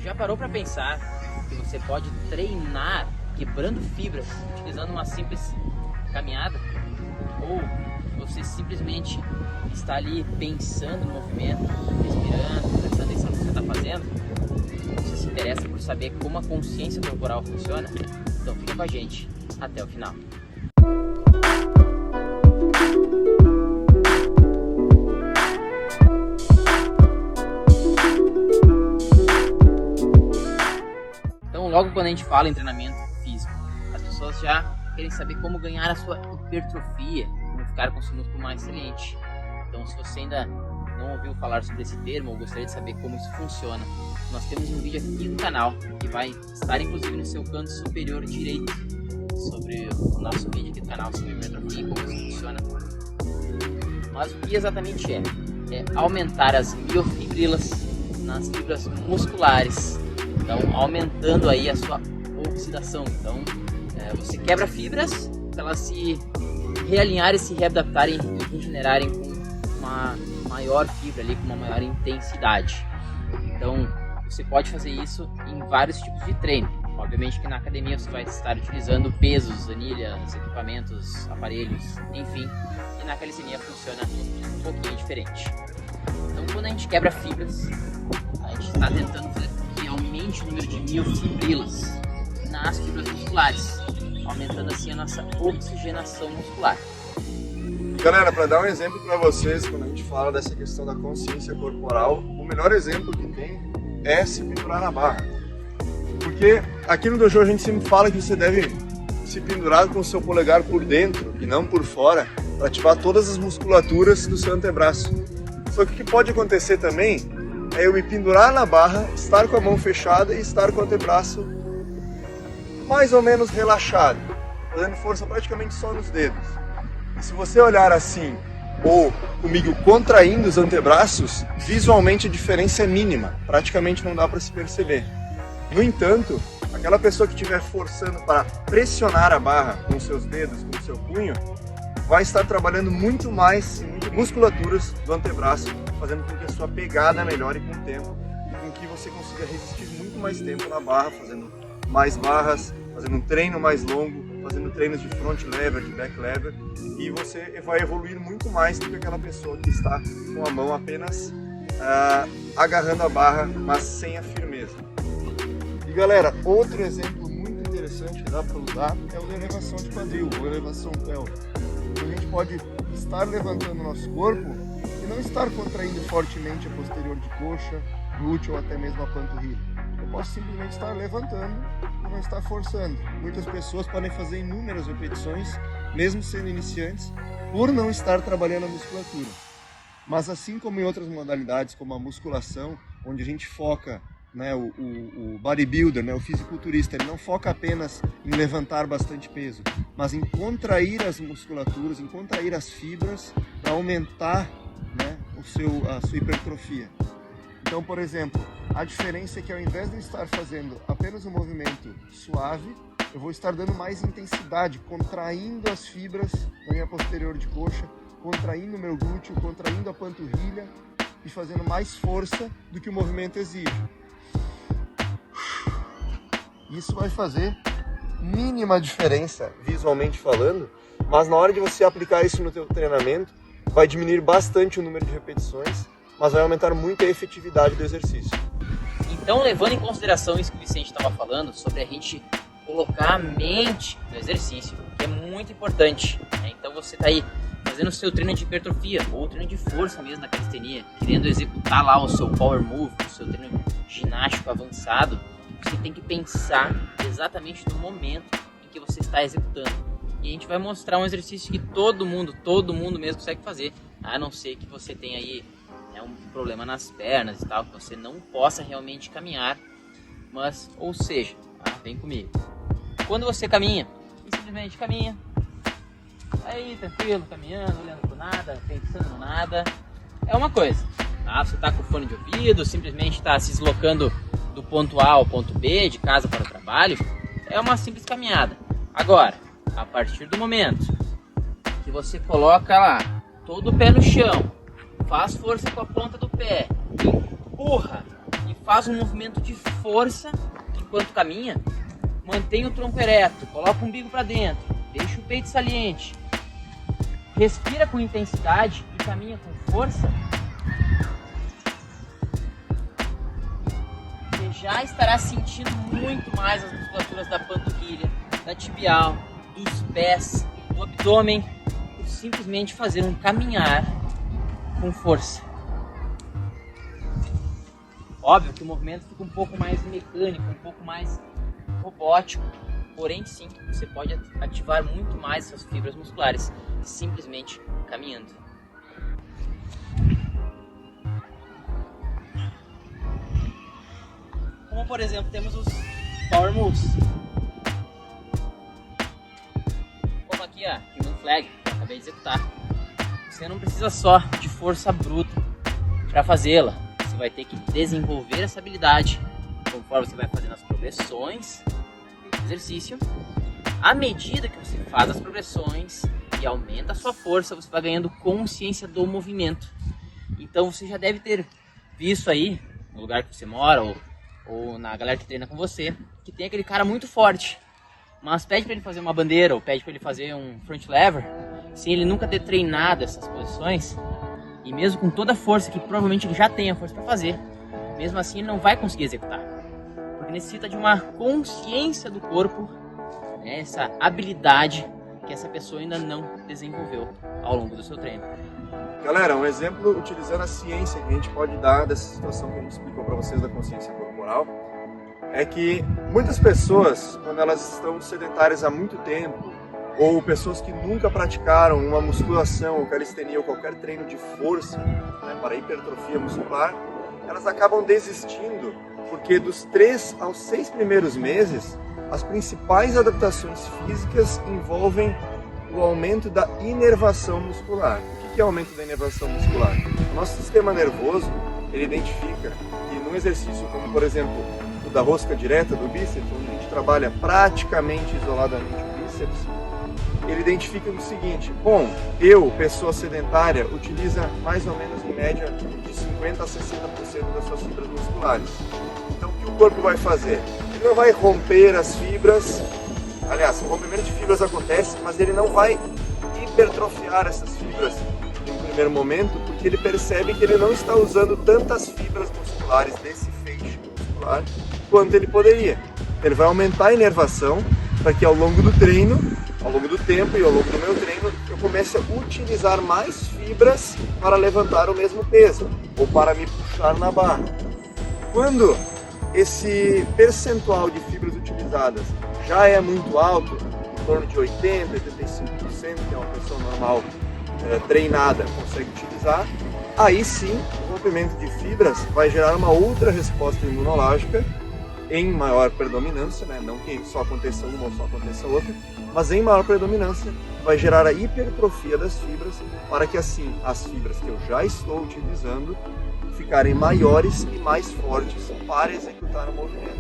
Já parou para pensar que você pode treinar quebrando fibras utilizando uma simples caminhada? Ou você simplesmente está ali pensando no movimento, respirando, prestando atenção no que você está fazendo? Você se interessa por saber como a consciência corporal funciona? Então fica com a gente até o final. Então, logo quando a gente fala em treinamento físico, as pessoas já querem saber como ganhar a sua hipertrofia, como ficar com o seu músculo mais saliente. Então, se você ainda não ouviu falar sobre esse termo ou gostaria de saber como isso funciona, nós temos um vídeo aqui no canal que vai estar inclusive no seu canto superior direito sobre o nosso vídeo aqui do canal sobre hipertrofia e como isso funciona. Mas o que exatamente é? É aumentar as miofibrilas nas fibras musculares. Então, aumentando aí a sua oxidação. Então, você quebra fibras para elas se realinharem, se readaptarem e regenerarem com uma maior fibra ali, com uma maior intensidade. Então, você pode fazer isso em vários tipos de treino. Obviamente que na academia você vai estar utilizando pesos, anilhas, equipamentos, aparelhos, enfim. E na calistenia funciona um pouquinho diferente. Então, quando a gente quebra fibras, a gente está tentando fazer que aumente o número de miofibrilas nas fibras musculares, aumentando assim a nossa oxigenação muscular. Galera, para dar um exemplo para vocês, quando a gente fala dessa questão da consciência corporal, o melhor exemplo que tem é se pendurar na barra. Porque aqui no dojo a gente sempre fala que você deve se pendurar com o seu polegar por dentro e não por fora, para ativar todas as musculaturas do seu antebraço. Só que o que pode acontecer também é eu me pendurar na barra, estar com a mão fechada e estar com o antebraço mais ou menos relaxado, fazendo força praticamente só nos dedos. E se você olhar assim, ou comigo contraindo os antebraços, visualmente a diferença é mínima, praticamente não dá para se perceber. No entanto, aquela pessoa que estiver forçando para pressionar a barra com seus dedos, com o seu punho, vai estar trabalhando muito mais musculaturas do antebraço, fazendo com que a sua pegada melhore com o tempo e com que você consiga resistir muito mais tempo na barra, fazendo mais barras, fazendo um treino mais longo, fazendo treinos de front lever, de back lever, e você vai evoluir muito mais do que aquela pessoa que está com a mão apenas agarrando a barra, mas sem a firmeza. E galera, outro exemplo muito interessante que dá para usar é o de elevação de quadril, ou elevação pélvica. A gente pode estar levantando o nosso corpo e não estar contraindo fortemente a posterior de coxa, glúteo ou até mesmo a panturrilha. Eu posso simplesmente estar levantando e não estar forçando. Muitas pessoas podem fazer inúmeras repetições, mesmo sendo iniciantes, por não estar trabalhando a musculatura. Mas assim como em outras modalidades, como a musculação, onde a gente foca, né, o bodybuilder, né, o fisiculturista, ele não foca apenas em levantar bastante peso, mas em contrair as musculaturas, em contrair as fibras para aumentar, né, a sua hipertrofia. Então, por exemplo, a diferença é que ao invés de eu estar fazendo apenas um movimento suave, eu vou estar dando mais intensidade, contraindo as fibras da minha posterior de coxa, contraindo o meu glúteo, contraindo a panturrilha e fazendo mais força do que o movimento exige. Isso vai fazer mínima diferença, visualmente falando, mas na hora de você aplicar isso no teu treinamento, vai diminuir bastante o número de repetições, mas vai aumentar muito a efetividade do exercício. Então, levando em consideração isso que o Vicente estava falando, sobre a gente colocar a mente no exercício, que é muito importante, né? Então você está aí fazendo o seu treino de hipertrofia, ou treino de força mesmo na calistenia, querendo executar lá o seu power move, o seu treino ginástico avançado, você tem que pensar exatamente no momento em que você está executando. E a gente vai mostrar um exercício que todo mundo mesmo consegue fazer, a não ser que você tenha aí um problema nas pernas e tal, que você não possa realmente caminhar, mas, ou seja, vem comigo. Quando você caminha, você simplesmente caminha, aí tranquilo, caminhando, olhando pro nada, pensando no nada, é uma coisa. Você está com fone de ouvido, simplesmente está se deslocando do ponto A ao ponto B, de casa para o trabalho, é uma simples caminhada. Agora, a partir do momento que você coloca lá todo o pé no chão, faz força com a ponta do pé, empurra e faz um movimento de força enquanto caminha, mantém o tronco ereto, coloca o umbigo para dentro, deixa o peito saliente, respira com intensidade e caminha com força, você já estará sentindo muito mais as musculaturas da panturrilha, da tibial, dos pés, do abdômen, por simplesmente fazer um caminhar com força. Óbvio que o movimento fica um pouco mais mecânico, um pouco mais robótico, porém sim, você pode ativar muito mais suas fibras musculares simplesmente caminhando. Como por exemplo, temos os Power Moves. Como aqui a Human Flag, que eu acabei de executar. Você não precisa só de força bruta para fazê-la. Você vai ter que desenvolver essa habilidade conforme você vai fazendo as progressões do exercício. À medida que você faz as progressões e aumenta a sua força, você vai ganhando consciência do movimento. Então você já deve ter visto aí, no lugar que você mora ou na galera que treina com você, que tem aquele cara muito forte, mas pede para ele fazer uma bandeira ou pede para ele fazer um front lever, sem ele nunca ter treinado essas posições, e mesmo com toda a força que provavelmente ele já tem a força para fazer, mesmo assim ele não vai conseguir executar, porque necessita de uma consciência do corpo, né, essa habilidade que essa pessoa ainda não desenvolveu ao longo do seu treino. Galera, um exemplo utilizando a ciência que a gente pode dar dessa situação que a gente explicou para vocês da consciência corporal é que muitas pessoas, quando elas estão sedentárias há muito tempo, ou pessoas que nunca praticaram uma musculação, ou calistenia, ou qualquer treino de força, né, para hipertrofia muscular, elas acabam desistindo, porque dos 3 aos 6 primeiros meses, as principais adaptações físicas envolvem o aumento da inervação muscular. O que é o aumento da inervação muscular? O nosso sistema nervoso, ele identifica que num exercício como, por exemplo, o da rosca direta do bíceps, onde a gente trabalha praticamente isoladamente o bíceps, ele identifica o seguinte: bom, pessoa sedentária, utiliza mais ou menos em média de 50% a 60% das suas fibras musculares. Então o que o corpo vai fazer? Ele não vai romper as fibras, aliás, o rompimento de fibras acontece, mas ele não vai hipertrofiar essas fibras em um primeiro momento, porque ele percebe que ele não está usando tantas fibras musculares desse feixe muscular quanto ele poderia. Ele vai aumentar a inervação para que ao longo do treino, ao longo do tempo e ao longo do meu treino, eu comece a utilizar mais fibras para levantar o mesmo peso ou para me puxar na barra. Quando esse percentual de fibras utilizadas já é muito alto, em torno de 80%, 85%, que é uma pessoa normal treinada consegue utilizar, aí sim o rompimento de fibras vai gerar uma outra resposta imunológica em maior predominância, né? Não que só aconteça uma ou só aconteça outra, mas em maior predominância vai gerar a hipertrofia das fibras, para que assim as fibras que eu já estou utilizando ficarem maiores e mais fortes para executar o movimento.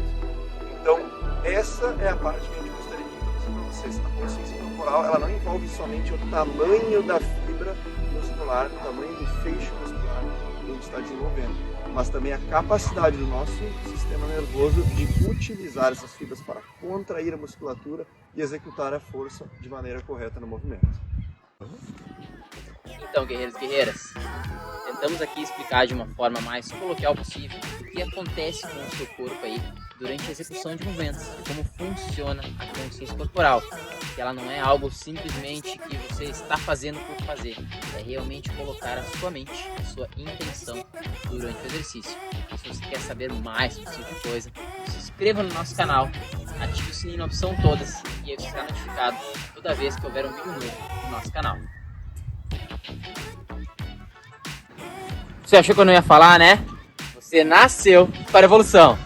Então, essa é a parte que a gente gostaria de introduzir para vocês. A consciência corporal, ela não envolve somente o tamanho da fibra muscular, o tamanho do feixe muscular que a gente está desenvolvendo, mas também a capacidade do nosso sistema nervoso de utilizar essas fibras para contrair a musculatura e executar a força de maneira correta no movimento. Então, guerreiros e guerreiras, tentamos aqui explicar de uma forma mais coloquial possível o que acontece com o seu corpo aí durante a execução de movimentos e como funciona a consciência corporal. Que ela não é algo simplesmente que você está fazendo por fazer, é realmente colocar a sua mente, a sua intenção durante o exercício. Se você quer saber mais sobre esse tipo de coisa, se inscreva no nosso canal, ative o sininho na opção todas e aí você será notificado toda vez que houver um vídeo novo no nosso canal. Você achou que eu não ia falar, né? Você nasceu para a evolução.